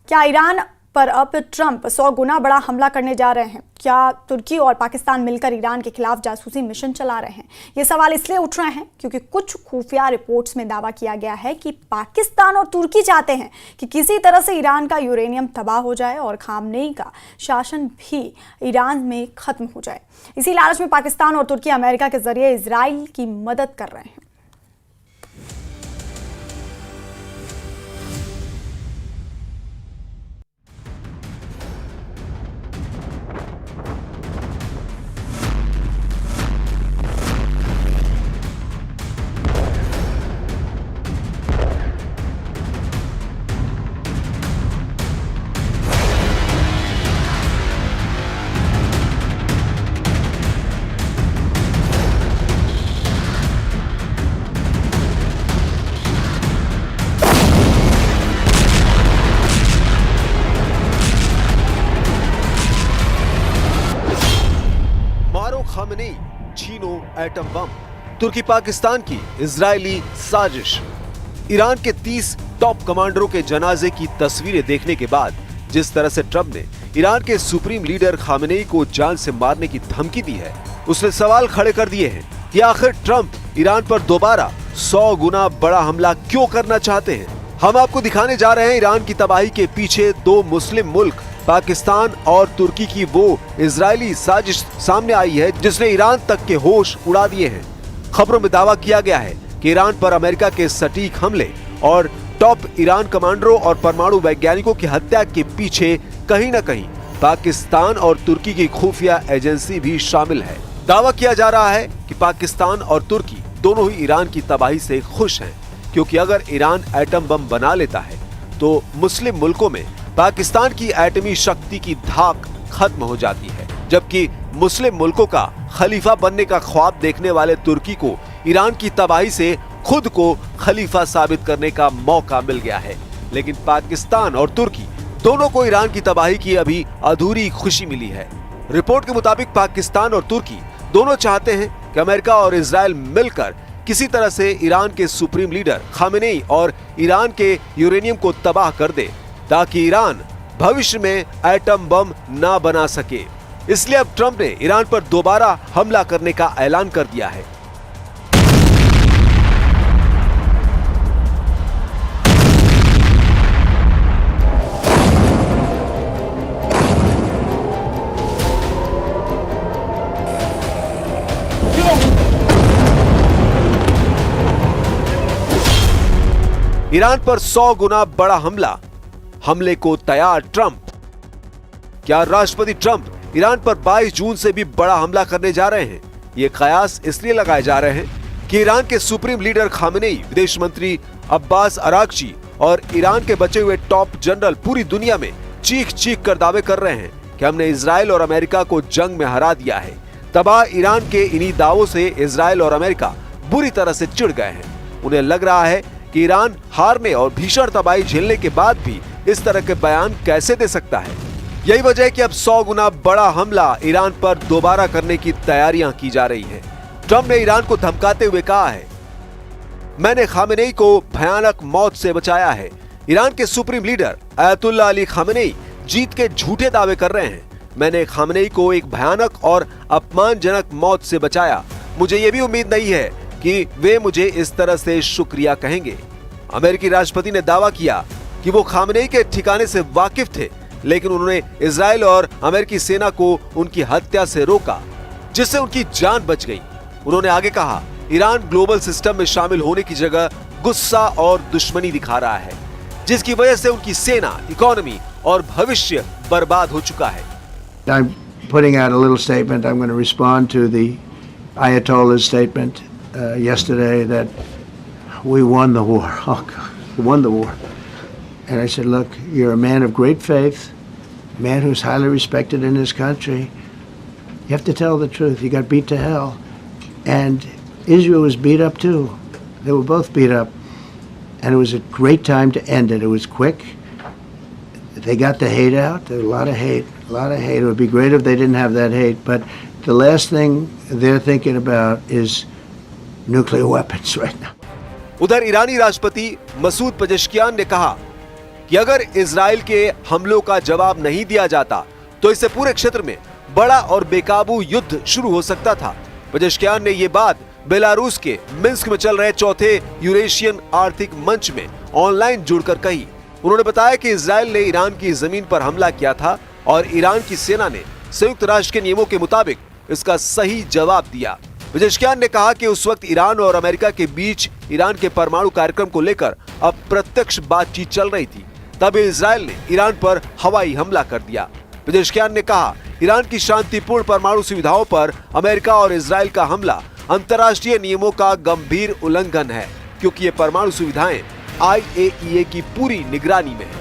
क्या ईरान पर अब ट्रंप 100 गुना बड़ा हमला करने जा रहे हैं? क्या तुर्की और पाकिस्तान मिलकर ईरान के खिलाफ जासूसी मिशन चला रहे हैं? ये सवाल इसलिए उठ रहे हैं क्योंकि कुछ खुफिया रिपोर्ट्स में दावा किया गया है कि पाकिस्तान और तुर्की चाहते हैं कि किसी तरह से ईरान का यूरेनियम तबाह हो जाए और खामनेई का शासन भी ईरान में खत्म हो जाए। इसी लालच में पाकिस्तान और तुर्की अमेरिका के जरिए इजराइल की मदद कर रहे हैं। खामेनेई, छीनो एटम बम, तुर्की पाकिस्तान की इजरायली साजिश। ईरान के 30 टॉप कमांडरों के जनाजे की तस्वीरें देखने के बाद जिस तरह से ट्रंप ने ईरान के सुप्रीम लीडर खामेनेई को जान से मारने की धमकी दी है, उसने सवाल खड़े कर दिए हैं कि आखिर ट्रंप ईरान पर दोबारा 100 गुना बड़ा हमला क्यों करना चाहते हैं। हम आपको दिखाने जा रहे हैं ईरान की तबाही के पीछे दो मुस्लिम मुल्क पाकिस्तान और तुर्की की वो इजरायली साजिश सामने आई है जिसने ईरान तक के होश उड़ा दिए हैं। खबरों में दावा किया गया है कि ईरान पर अमेरिका के सटीक हमले और टॉप ईरान कमांडरों और परमाणु वैज्ञानिकों की हत्या के पीछे कहीं न कहीं पाकिस्तान और तुर्की की खुफिया एजेंसी भी शामिल है। दावा किया जा रहा है कि पाकिस्तान और तुर्की दोनों ही ईरान की तबाही से खुश हैं, क्योंकि अगर ईरान एटम बम बना लेता है तो मुस्लिम मुल्कों में पाकिस्तान की एटमी शक्ति की धाक खत्म हो जाती है, जबकि मुस्लिम मुल्कों का खलीफा बनने का ख्वाब देखने वाले तुर्की को ईरान की तबाही से खुद को खलीफा साबित करने का मौका मिल गया है। लेकिन पाकिस्तान और तुर्की दोनों को ईरान की तबाही की अभी अधूरी खुशी मिली है। रिपोर्ट के मुताबिक पाकिस्तान और तुर्की दोनों चाहते हैं कि अमेरिका और इजराइल मिलकर किसी तरह से ईरान के सुप्रीम लीडर खामेनेई और ईरान के यूरेनियम को तबाह कर दे, ताकि ईरान भविष्य में एटम बम ना बना सके। इसलिए अब ट्रंप ने ईरान पर दोबारा हमला करने का ऐलान कर दिया है। ईरान पर 100 गुना बड़ा हमले को तैयार ट्रंप। क्या राष्ट्रपति ट्रंप ईरान पर 22 जून से भी बड़ा हमला करने जा रहे हैं? ये कयास इसलिए लगाए जा रहे हैं कि ईरान के सुप्रीम लीडर खामेनेई, विदेश मंत्री अब्बास अरागची और ईरान के बचे हुए टॉप जनरल पूरी दुनिया में चीख कर दावे कर रहे हैं कि हमने इजराइल और अमेरिका को जंग में हरा दिया है। तबाह ईरान के इन्हीं दावों से इजराइल और अमेरिका बुरी तरह से चिढ़ गए हैं। उन्हें लग रहा है कि ईरान हारने और भीषण तबाही झेलने के बाद भी इस तरह के बयान कैसे दे सकता है। यही वजह है कि अब 100 गुना बड़ा हमला ईरान पर दोबारा करने की तैयारियां की जा रही हैं। ट्रंप ने ईरान को धमकाते हुए कहा है, मैंने खामेनेई को भयानक मौत से बचाया है। ईरान के supreme leader Ayatollah Ali Khamenei जीत के झूठे दावे कर रहे हैं। मैंने खामेनेई को एक भयानक और अपमानजनक मौत से बचाया। मुझे ये भी उम्मीद नहीं है कि वे मुझे इस तरह से शुक्रिया कहेंगे। अमेरिकी राष्ट्रपति ने दावा किया कि वो खामेनेई के ठिकाने से वाकिफ थे, लेकिन उन्होंने इजराइल और अमेरिकी सेना को उनकी हत्या से रोका, जिससे उनकी जान बच गई। उन्होंने आगे कहा, ईरान ग्लोबल सिस्टम में शामिल होने की जगह गुस्सा और दुश्मनी दिखा रहा है, जिसकी वजह से उनकी सेना, इकोनॉमी और भविष्य बर्बाद हो चुका है। I'm putting out a little statement. I'm going to respond to the Ayatollah's statement yesterday that we won the war. Oh God, we won the war. And I said, look, you're a man of great faith, a man who's highly respected in his country. You have to tell the truth. You got beat to hell. And Israel was beat up too. They were both beat up. And it was a great time to end it. It was quick. They got the hate out. There was a lot of hate. A lot of hate. It would be great if they didn't have that hate. But the last thing they're thinking about is nuclear weapons right now. उधर ईरानी राष्ट्रपति Masoud Pezeshkian ने कहा कि अगर Israel के हमलों का जवाब नहीं दिया जाता तो इससे पूरे क्षेत्र में बड़ा और बेकाबू युद्ध शुरू हो सकता था। पेजेश्कियान ने ये बात बेलारूस के मिन्स्क में चल रहे चौथे यूरेशियन आर्थिक मंच में ऑनलाइन जुड़कर कही। उन्होंने बताया कि इजराइल ने ईरान की जमीन पर हमला किया था और ईरान की सेना ने संयुक्त राष्ट्र के नियमों के मुताबिक इसका सही जवाब दिया। पेजेश्कियान ने कहा कि उस वक्त ईरान और अमेरिका के बीच ईरान के परमाणु कार्यक्रम को लेकर अप्रत्यक्ष बातचीत चल रही थी, तब इजराइल ने ईरान पर हवाई हमला कर दिया। पेजेश्कियान ने कहा, ईरान की शांतिपूर्ण परमाणु सुविधाओं पर अमेरिका और इजराइल का हमला अंतर्राष्ट्रीय नियमों का गंभीर उल्लंघन है, क्योंकि ये परमाणु सुविधाएं IAEA की पूरी निगरानी में है।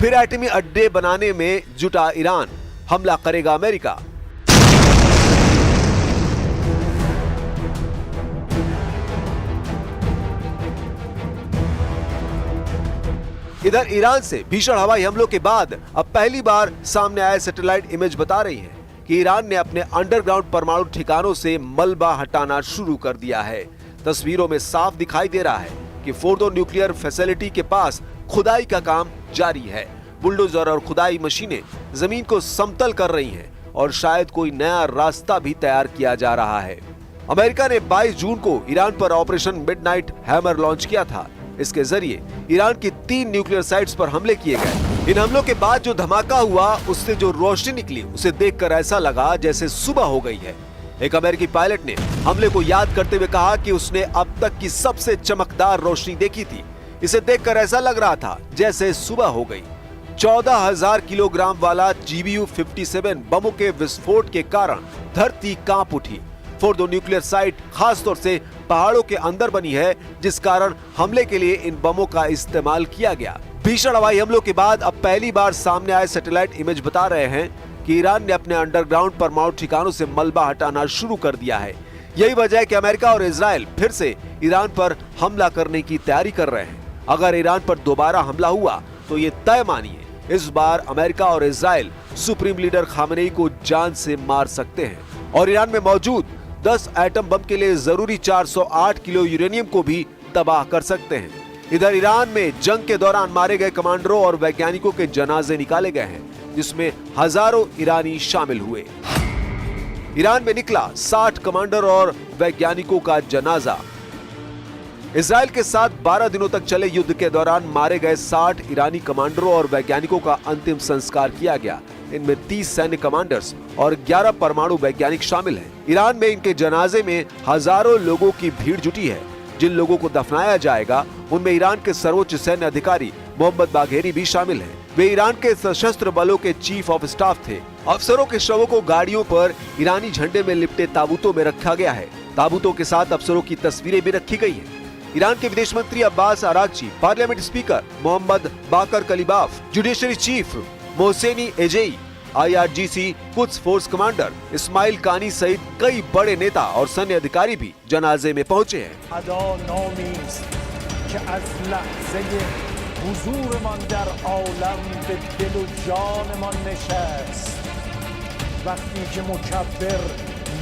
फिर एटमी अड्डे बनाने में जुटा ईरान, हमला करेगा अमेरिका। इधर ईरान से भीषण हवाई हमलों के बाद अब पहली बार सामने आए सैटेलाइट इमेज बता रही हैं कि ईरान ने अपने अंडरग्राउंड परमाणु ठिकानों से मलबा हटाना शुरू कर दिया है। तस्वीरों में साफ दिखाई दे रहा है कि फोर्डो न्यूक्लियर फैसिलिटी के पास खुदाई का काम जारी है। बुलडोजर और खुदाई मशीनें जमीन को समतल कर रही हैं और शायद कोई नया रास्ता भी तैयार किया जा रहा है। अमेरिका ने 22 जून को ईरान पर ऑपरेशन मिडनाइट हैमर लॉन्च किया था। इसके जरिए ईरान की 3 न्यूक्लियर साइट्स पर हमले किए गए। इन हमलों के बाद जो धमाका हुआ, उससे जो रोशनी निकली, उसे देखकर ऐसा लगा जैसे सुबह हो गई है। एक अमेरिकी पायलट ने हमले को याद करते हुए कहा कि उसने अब तक की सबसे चमकदार रोशनी देखी थी। इसे देखकर ऐसा लग रहा था जैसे सुबह हो गई। 14,000 किलोग्राम वाला GBU-57 बमों के विस्फोट के कारण धरती कांप उठी। फोर्डो न्यूक्लियर साइट खासतौर से पहाड़ों के अंदर बनी है, जिस कारण हमले के लिए इन बमों का इस्तेमाल किया गया। भीषण हवाई हमलों के बाद अब पहली बार सामने आए सैटेलाइट इमेज बता रहे हैं कि ईरान ने अपने अंडरग्राउंड परमाणु ठिकानों से मलबा हटाना शुरू कर दिया है। यही वजह है कि अमेरिका और इजराइल फिर से ईरान पर हमला करने की तैयारी कर रहे हैं। अगर ईरान पर दोबारा हमला हुआ तो ये तय मानिए, इस बार अमेरिका और इजराइल सुप्रीम लीडर खामेनेई को जान से मार सकते हैं और ईरान में मौजूद 10 एटम बम के लिए जरूरी 408 किलो यूरेनियम को भी तबाह कर सकते हैं। इधर ईरान में जंग के दौरान मारे गए कमांडरों और वैज्ञानिकों के जनाजे निकाले गए हैं, जिसमें हजारों ईरानी शामिल हुए। ईरान में निकला 60 कमांडर और वैज्ञानिकों का जनाजा। इजराइल के साथ 12 दिनों तक चले युद्ध के दौरान मारे गए 60 ईरानी कमांडरों और वैज्ञानिकों का अंतिम संस्कार किया गया। इनमें 30 सैन्य कमांडर्स और 11 परमाणु वैज्ञानिक शामिल हैं। ईरान में इनके जनाजे में हजारों लोगों की भीड़ जुटी है। जिन लोगों को दफनाया जाएगा उनमें ईरान के सर्वोच्च सैन्य अधिकारी मोहम्मद बाघेरी भी शामिल हैं। वे ईरान के सशस्त्र बलों के चीफ ऑफ स्टाफ थे। अफसरों के शवों को गाड़ियों पर ईरानी झंडे में लिपटे ताबूतों में रखा गया है। ताबूतों के साथ अफसरों की तस्वीरें भी रखी गई हैं। ईरान के विदेश मंत्री Abbas Araghchi, parliament speaker Mohammad Baqer Qalibaf, judiciary chief Mohseni Ejei, IRGC Quds force commander Ismail Qaani सहित कई बड़े नेता और सैन्य अधिकारी भी जनाजे में पहुंचे हैं।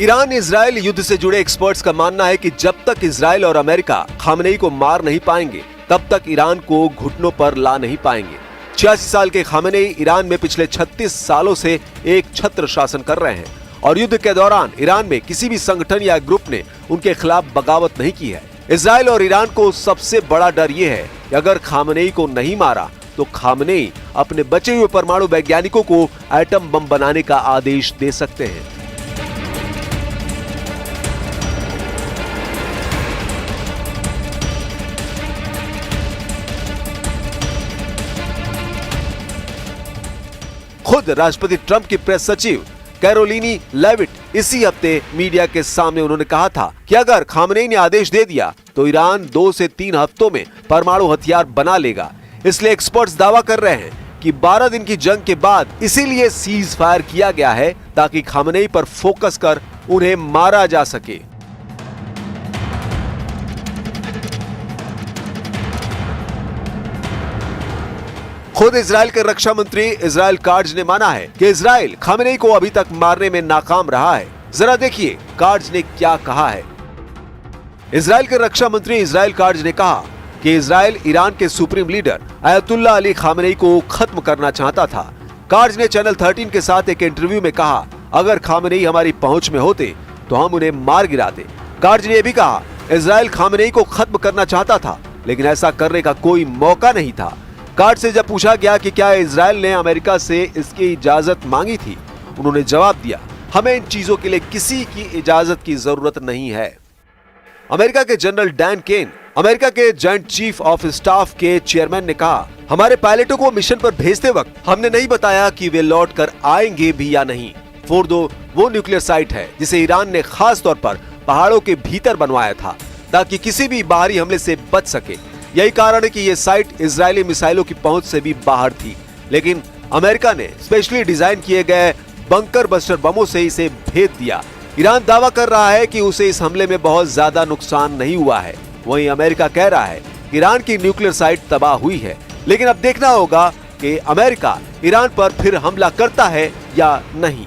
ईरान इजराइल युद्ध से जुड़े एक्सपर्ट्स का मानना है कि जब तक इजराइल और अमेरिका खामेनेई को मार नहीं पाएंगे तब तक ईरान को घुटनों पर ला नहीं पाएंगे। 86 साल के खामेनेई ईरान में पिछले 36 सालों से एक छत्र शासन कर रहे हैं और युद्ध के दौरान ईरान में किसी भी संगठन या ग्रुप ने उनके खिलाफ बगावत नहीं की है। इजराइल और ईरान को सबसे बड़ा डर यह है कि अगर खामेनेई को नहीं मारा तो खामनेई अपने बचे हुए परमाणु वैज्ञानिकों को एटम बम बनाने का आदेश दे सकते हैं। खुद राष्ट्रपति ट्रंप की प्रेस सचिव कैरोलिनी लेविट इसी हफ्ते मीडिया के सामने उन्होंने कहा था कि अगर खामनेई ने आदेश दे दिया तो ईरान 2 से 3 हफ्तों में परमाणु हथियार बना लेगा। इसलिए एक्सपर्ट्स दावा कर रहे हैं कि 12 दिन की जंग के बाद इसीलिए सीज फायर किया गया है ताकि खामनेई पर फोकस कर उन्हें मारा जा सके। खुद इजराइल के रक्षा मंत्री इजराइल काट्ज ने माना है कि इजराइल खामनेई को अभी तक मारने में नाकाम रहा है। जरा देखिए काट्ज ने क्या कहा है। इजराइल के रक्षा मंत्री इजराइल काट्ज ने कहा कि इजराइल ईरान के supreme leader Ayatollah Ali Khamenei को खत्म करना चाहता था। काट्ज ने चैनल 13 के साथ एक इंटरव्यू में कहा, अगर खामनेई हमारी पहुंच में होते तो हम उन्हें मार गिराते। काट्ज ने यह भी कहा, इजराइल खामनेई को खत्म करना चाहता था लेकिन ऐसा करने का कोई मौका नहीं था। काट्ज से जब पूछा गया कि क्या इजराइल ने अमेरिका से इसकी इजाजत मांगी थी, उन्होंने जवाब दिया, हमें इन चीजों के लिए किसी की इजाजत की जरूरत नहीं है। अमेरिका के जनरल डैन केन, अमेरिका के जॉइंट चीफ ऑफ स्टाफ के चेयरमैन ने कहा, हमारे पायलटों को मिशन पर भेजते वक्त हमने नहीं बताया कि वे लौट कर आएंगे भी या नहीं। फोर्दो वो न्यूक्लियर साइट है जिसे ईरान ने खास तौर पर पहाड़ों के भीतर बनवाया था ताकि किसी भी बाहरी हमले से बच सके। यही कारण है कि यह साइट इजरायली मिसाइलों की पहुंच से भी बाहर थी, लेकिन अमेरिका ने स्पेशली डिजाइन किए गए बंकर बस्टर बमों से इसे भेद दिया। ईरान दावा कर रहा है कि उसे इस हमले में बहुत ज्यादा नुकसान नहीं हुआ है। वहीं अमेरिका कह रहा है कि ईरान की न्यूक्लियर साइट तबाह हुई है। लेकिन अब देखना होगा कि अमेरिका ईरान पर फिर हमला करता है या नहीं।